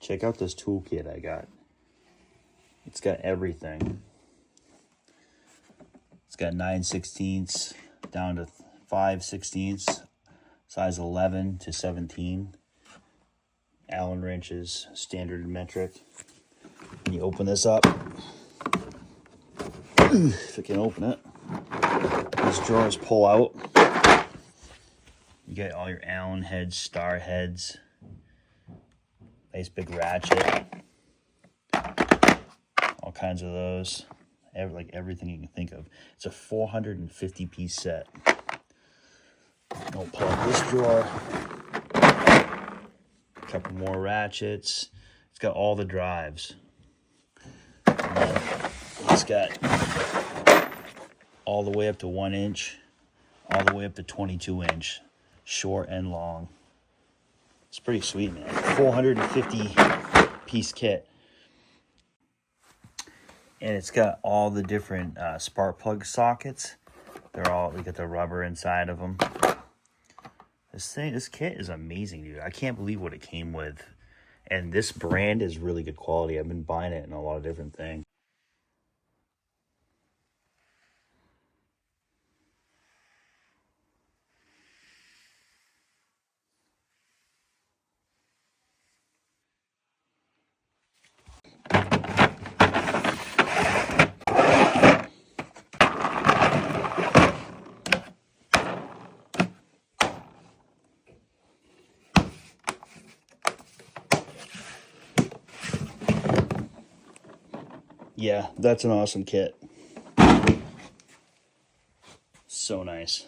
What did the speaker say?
Check out this toolkit I got. It's got everything. It's got 9/16 down to 5/16, size 11 to 17. Allen wrenches, standard and metric. When you open this up, if I can open it, these drawers pull out. You get all your Allen heads, star heads, nice big ratchet, all kinds of those, like everything you can think of. It's a 450 piece set. I'll pull out this drawer, a couple more ratchets. It's got all the drives. It's got all the way up to 1 inch, all the way up to 22 inch, short and long. It's pretty sweet, man. 450 piece kit. And it's got all the different spark plug sockets. They got the rubber inside of them. This kit is amazing, dude. I can't believe what it came with. And this brand is really good quality. I've been buying it in a lot of different things. Yeah, that's an awesome kit. So nice.